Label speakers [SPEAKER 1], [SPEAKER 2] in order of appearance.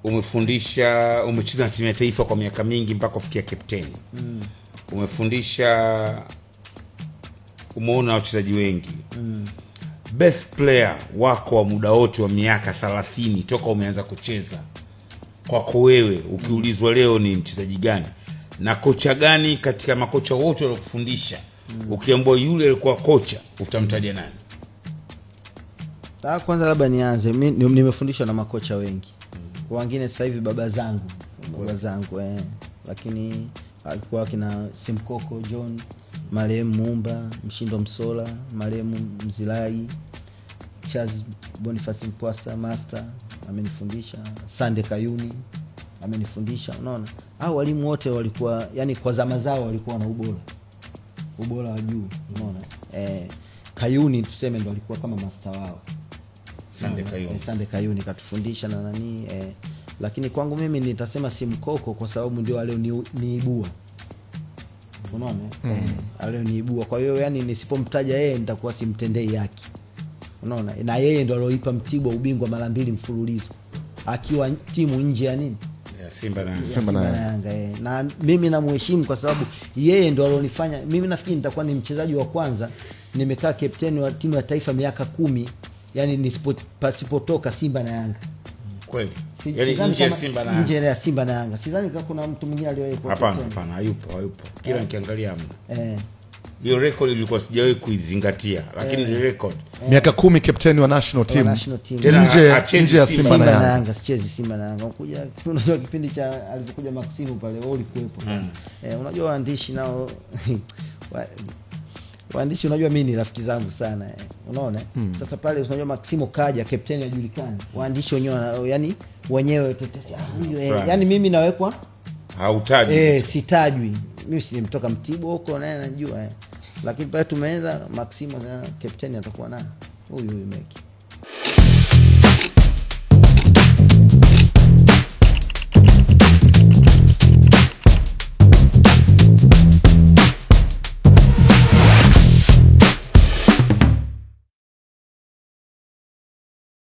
[SPEAKER 1] umefundisha, umecheza na timu ya taifa kwa miaka mingi mpaka kufikia captain. Umefundisha, umeona wachezaji wengi. Best player wako wa muda wote wa miaka 30 toka umeanza kucheza, kwako wewe ukiulizwa leo ni mchezaji gani na kocha gani katika makocha wote waliokufundisha, ukiambiwa yule alikuwa kocha, utamtaja nani?
[SPEAKER 2] Kwanza labda nianze, mimi nimefundishwa na makocha wengi. Wengine sasa hivi baba zangu, lakini alikuwa kina Simkoko John, marehemu Mumba, Mshindo Msola, marehemu Mzilai, Charles Boniface Mpwasa master amenifundisha, Sande Kayuni amenifundisha. Unaona, hao walimu wote walikuwa, yani kwa zama zao walikuwa na ubora wa juu. Unaona, Kayuni tuseme ndo alikuwa kama master wao. Sande Kayuni katufundisha na nani, lakini kwangu mimi nitasema Simkoko kwa sababu ndio leo niibua. Unaona, leo niibua. Kwa hiyo yani nisipomtaja yeye nitakuwa simtendei haki. Unaona, na yeye ndo aliyoipa Mtibwa ubingwa mara 2 mfululizo akiwa timu nje ya nini, Simba na Yanga. Na mimi namheshimu kwa sababu yeye ndo alionifanya mimi, nafikiri nitakuwa ni mchezaji wa kwanza nimekaa captain wa timu ya taifa miaka 10, yani nisipotoka Simba na Yanga.
[SPEAKER 1] Kweli? Yani nje ya
[SPEAKER 2] Simba na Yanga. Sidhani kama kuna mtu mwingine aliyewahi.
[SPEAKER 1] Hapana, hayupo. Kila nikiangalia hiyo record ilikuwa sijawahi kuizingatia, lakini ni record.
[SPEAKER 3] Miaka 10 captain wa national team. Nje ya Simba na Yanga.
[SPEAKER 2] Sichezi Simba na Yanga. Unajua kipindi cha alipokuja Maximu pale wao ulikuwepo. Unajua waandishi nao waandishi, unajua mimi ni rafiki zangu sana. Unaona? Sasa pale unajua Maximo kaja, captain hajulikani. Waandishi wenyewe yani wenyewe tetesi huyo yani mimi nawekwa
[SPEAKER 1] hautajwi.
[SPEAKER 2] Sitajwi. Mimi si nimetoka Mtibwa huko naye anajua. Lakini pale tumeanza Maximo na captain atakuwa nani? Huyu Meki.